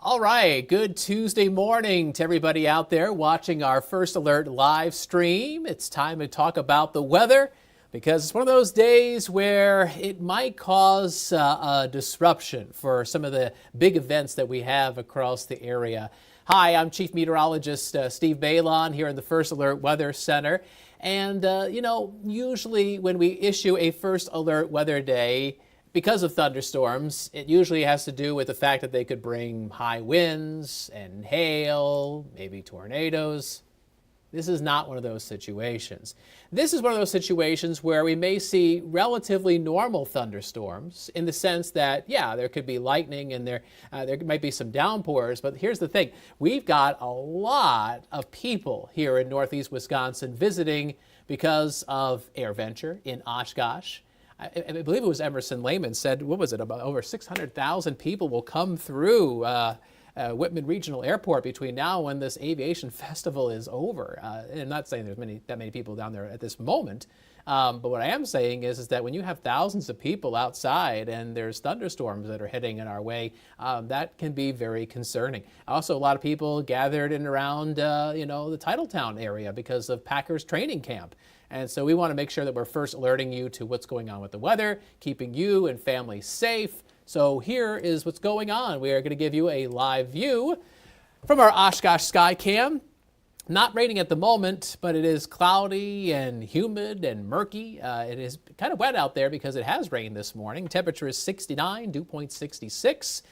All right, good Tuesday morning to everybody out there watching our First Alert live stream. It's time to talk about the weather because it's one of those days where it might cause a disruption for some of the big events that we have across the area. Hi, I'm Chief Meteorologist Steve Balon here in the First Alert Weather Center. And, usually when we issue a First Alert Weather Day, because of thunderstorms, it usually has to do with the fact that they could bring high winds and hail, maybe tornadoes. This is not one of those situations. This is one of those situations where we may see relatively normal thunderstorms in the sense that, yeah, there could be lightning and there might be some downpours. But here's the thing. We've got a lot of people here in Northeast Wisconsin visiting because of AirVenture in Oshkosh. I believe it was Emerson Lehman said, what was it, about over 600,000 people will come through Whitman Regional Airport between now and when this aviation festival is over. And I'm not saying there's that many people down there at this moment, but what I am saying is that when you have thousands of people outside and there's thunderstorms that are heading in our way, that can be very concerning. Also, a lot of people gathered in around the Titletown area because of Packers training camp. And so we want to make sure that we're first alerting you to what's going on with the weather, keeping you and family safe. So here is what's going on. We are going to give you a live view from our Oshkosh Sky Cam. Not raining at the moment, but it is cloudy and humid and murky. It is kind of wet out there because it has rained this morning. Temperature is 69, dew point 66.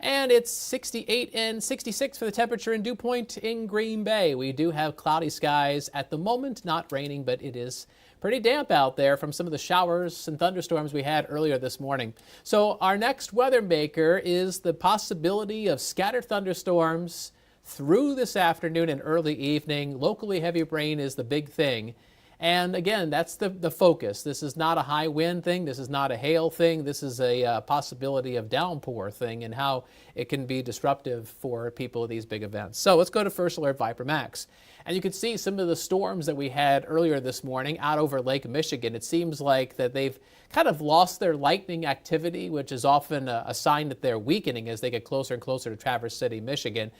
And it's 68 and 66 for the temperature and dew point in Green Bay. We do have cloudy skies at the moment, not raining, but it is pretty damp out there from some of the showers and thunderstorms we had earlier this morning. So our next weather maker is the possibility of scattered thunderstorms through this afternoon and early evening. Locally heavy rain is the big thing. And again, that's the focus. This is not a high wind thing. This is not a hail thing. This is a possibility of downpour thing and how it can be disruptive for people at these big events. So let's go to First Alert Viper Max. And you can see some of the storms that we had earlier this morning out over Lake Michigan. It seems like that they've kind of lost their lightning activity, which is often a sign that they're weakening as they get closer and closer to Traverse City, Michigan.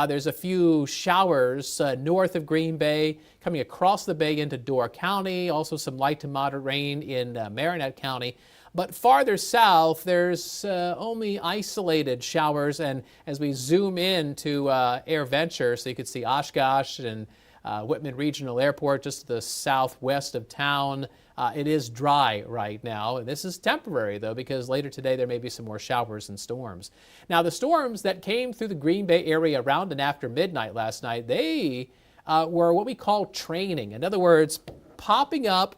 There's a few showers north of Green Bay coming across the bay into Door County, also some light to moderate rain in Marinette County. But farther south, there's only isolated showers. And as we zoom in to AirVenture, so you can see Oshkosh and Whitman Regional Airport just to the southwest of town, it is dry right now. And this is temporary, though, because later today there may be some more showers and storms. Now, the storms that came through the Green Bay area around and after midnight last night, they were what we call training. In other words, popping up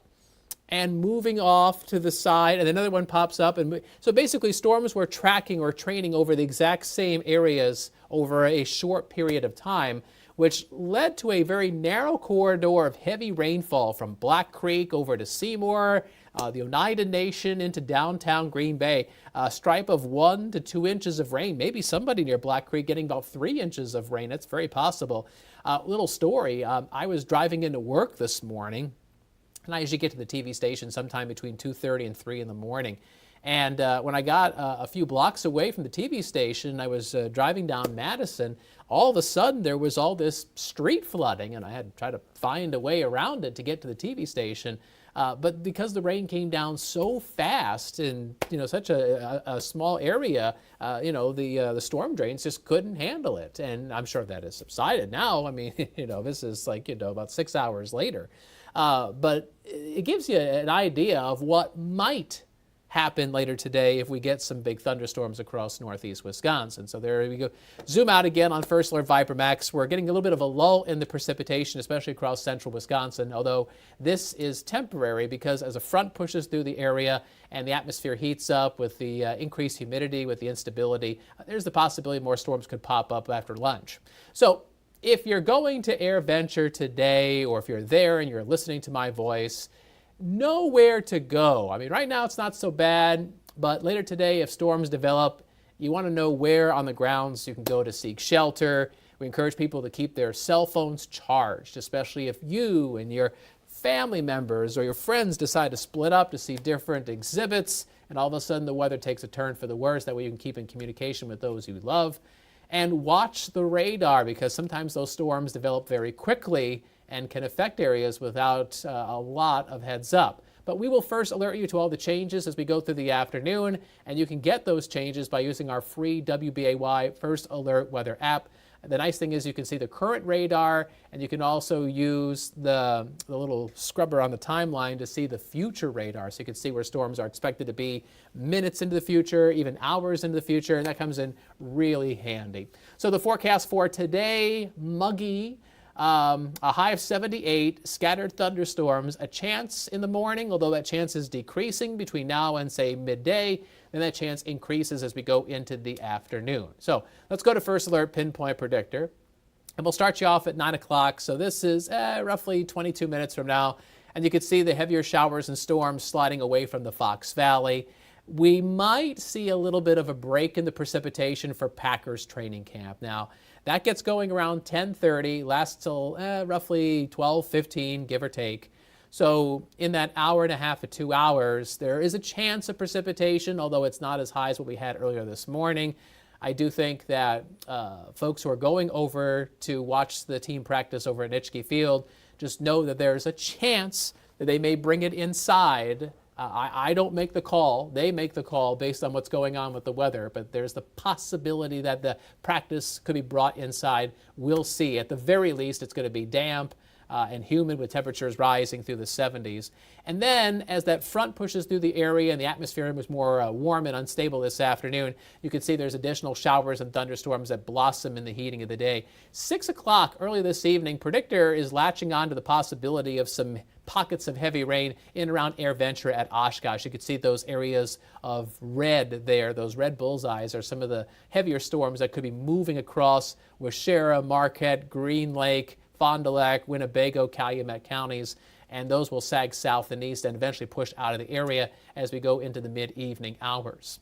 and moving off to the side, and another one pops up. And so basically storms were tracking or training over the exact same areas over a short period of time, which led to a very narrow corridor of heavy rainfall from Black Creek over to Seymour, the Oneida Nation into downtown Green Bay. A stripe of 1 to 2 inches of rain, maybe somebody near Black Creek getting about 3 inches of rain. That's very possible. Little story, I was driving into work this morning, and I usually get to the TV station sometime between 2:30 and 3 in the morning. And when I got a few blocks away from the TV station, I was driving down Madison. All of a sudden, there was all this street flooding, and I had to try to find a way around it to get to the TV station. But because the rain came down so fast in such a small area, the storm drains just couldn't handle it. And I'm sure that has subsided now. I mean, this is like about 6 hours later. But it gives you an idea of what might happen later today if we get some big thunderstorms across northeast Wisconsin. So there we go. Zoom out again on First Alert Viper Max. We're getting a little bit of a lull in the precipitation, especially across central Wisconsin, although this is temporary because as a front pushes through the area and the atmosphere heats up with the increased humidity, with the instability, there's the possibility more storms could pop up after lunch. So if you're going to AirVenture today, or if you're there and you're listening to my voice, know where to go. I mean, right now it's not so bad, but later today, if storms develop, you want to know where on the grounds you can go to seek shelter. We encourage people to keep their cell phones charged, especially if you and your family members or your friends decide to split up to see different exhibits, and all of a sudden the weather takes a turn for the worse. That way you can keep in communication with those you love. And watch the radar, because sometimes those storms develop very quickly and can affect areas without a lot of heads up. But we will first alert you to all the changes as we go through the afternoon, and you can get those changes by using our free WBAY First Alert Weather app. The nice thing is you can see the current radar, and you can also use the little scrubber on the timeline to see the future radar, so you can see where storms are expected to be minutes into the future, even hours into the future, and that comes in really handy. So the forecast for today: muggy, a high of 78, scattered thunderstorms, a chance in the morning, although that chance is decreasing between now and, say, midday. Then that chance increases as we go into the afternoon. So let's go to First Alert Pinpoint Predictor. And we'll start you off at 9 o'clock. So this is roughly 22 minutes from now. And you can see the heavier showers and storms sliding away from the Fox Valley. We might see a little bit of a break in the precipitation for Packers training camp. Now, that gets going around 10:30, lasts till roughly 12:15, give or take. So in that hour and a half to 2 hours, there is a chance of precipitation, although it's not as high as what we had earlier this morning. I do think that folks who are going over to watch the team practice over at Nitschke Field just know that there's a chance that they may bring it inside. I don't make the call. They make the call based on what's going on with the weather, but there's the possibility that the practice could be brought inside. We'll see. At the very least, it's going to be damp and humid with temperatures rising through the 70s. And then as that front pushes through the area and the atmosphere was more warm and unstable this afternoon, you can see there's additional showers and thunderstorms that blossom in the heating of the day. 6 o'clock early this evening, Predictor is latching on to the possibility of some pockets of heavy rain in around Air Ventura at Oshkosh. You can see those areas of red there. Those red bullseyes are some of the heavier storms that could be moving across Waushara, Marquette, Green Lake, Fond du Lac, Winnebago, Calumet counties, and those will sag south and east and eventually push out of the area as we go into the mid-evening hours.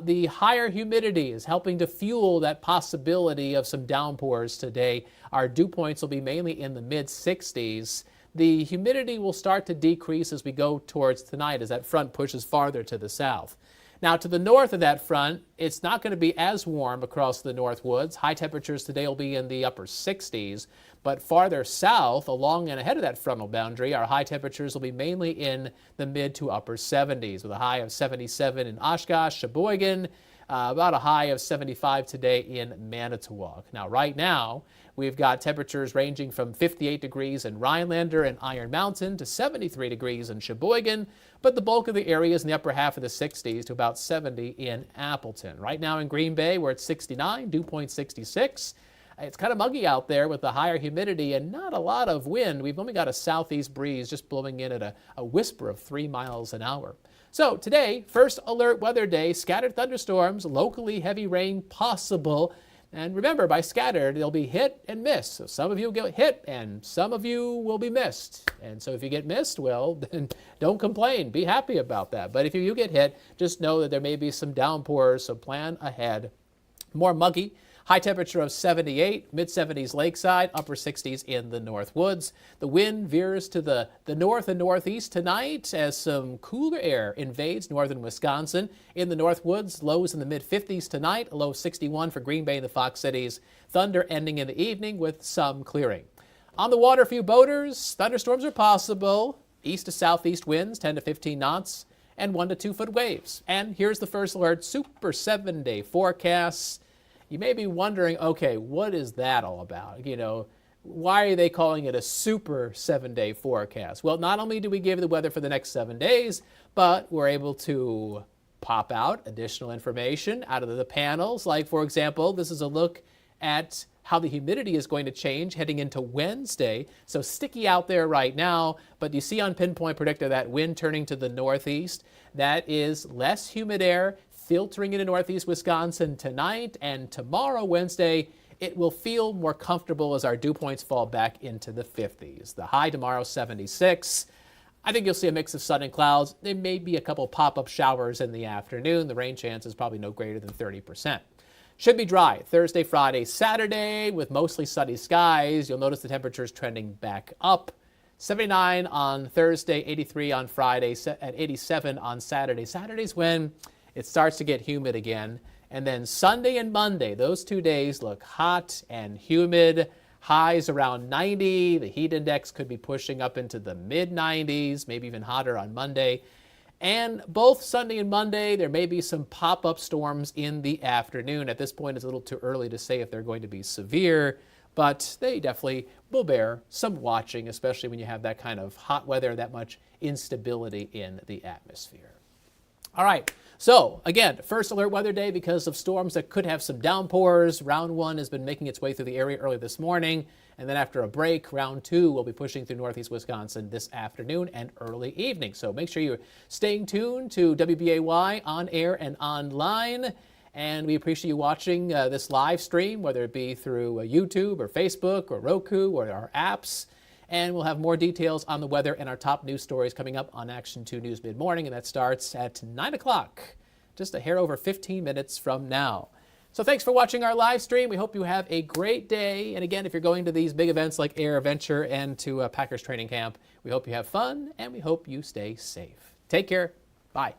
The higher humidity is helping to fuel that possibility of some downpours today. Our dew points will be mainly in the mid-60s. The humidity will start to decrease as we go towards tonight as that front pushes farther to the south. Now, to the north of that front, it's not going to be as warm across the north woods. High temperatures today will be in the upper 60s, but farther south, along and ahead of that frontal boundary, our high temperatures will be mainly in the mid to upper 70s, with a high of 77 in Oshkosh, Sheboygan, about a high of 75 today in Manitowoc. Now, right now, we've got temperatures ranging from 58 degrees in Rhinelander and Iron Mountain to 73 degrees in Sheboygan, but the bulk of the area is in the upper half of the 60s to about 70 in Appleton. Right now in Green Bay, we're at 69, dew point 66. It's kind of muggy out there with the higher humidity and not a lot of wind. We've only got a southeast breeze just blowing in at a whisper of 3 miles an hour. So today, first alert weather day, scattered thunderstorms, locally heavy rain possible. And remember, by scattered, they'll be hit and miss. So some of you will get hit and some of you will be missed. And so if you get missed, well, then don't complain. Be happy about that. But if you get hit, just know that there may be some downpours, so plan ahead. More muggy. High temperature of 78, mid-70s lakeside, upper 60s in the north woods. The wind veers to the north and northeast tonight as some cooler air invades northern Wisconsin. In the north woods, lows in the mid-50s tonight, a low of 61 for Green Bay and the Fox Cities. Thunder ending in the evening with some clearing. On the water for you boaters, thunderstorms are possible. East to southeast winds, 10 to 15 knots, and 1 to 2 foot waves. And here's the first alert, Super 7-day forecasts. You may be wondering, okay, what is that all about? You know, why are they calling it a super 7-day forecast? Well, not only do we give the weather for the next 7 days, but we're able to pop out additional information out of the panels. Like, for example, this is a look at how the humidity is going to change heading into Wednesday. So sticky out there right now, but you see on Pinpoint Predictor that wind turning to the northeast. That is less humid air filtering into northeast Wisconsin tonight, and tomorrow, Wednesday, it will feel more comfortable as our dew points fall back into the 50s. The high tomorrow, 76. I think you'll see a mix of sun and clouds. There may be a couple pop-up showers in the afternoon. The rain chance is probably no greater than 30%. Should be dry Thursday, Friday, Saturday with mostly sunny skies. You'll notice the temperatures trending back up. 79 on Thursday, 83 on Friday, at 87 on Saturday. Saturday's when it starts to get humid again, And then Sunday and Monday, those 2 days look hot and humid. Highs around 90. The heat index could be pushing up into the mid-90s, maybe even hotter on Monday. And both Sunday and Monday, there may be some pop-up storms in the afternoon. At this point, it's a little too early to say if they're going to be severe, but they definitely will bear some watching, especially when you have that kind of hot weather, that much instability in the atmosphere. All right, so again, first alert weather day because of storms that could have some downpours. Round 1 has been making its way through the area early this morning. And then after a break, round 2 will be pushing through northeast Wisconsin this afternoon and early evening. So make sure you're staying tuned to WBAY on air and online. And we appreciate you watching this live stream, whether it be through YouTube or Facebook or Roku or our apps. And we'll have more details on the weather and our top news stories coming up on Action 2 News mid-morning. And that starts at 9 o'clock, just a hair over 15 minutes from now. So thanks for watching our live stream. We hope you have a great day. And again, if you're going to these big events like Air Adventure and to Packers Training Camp, we hope you have fun and we hope you stay safe. Take care. Bye.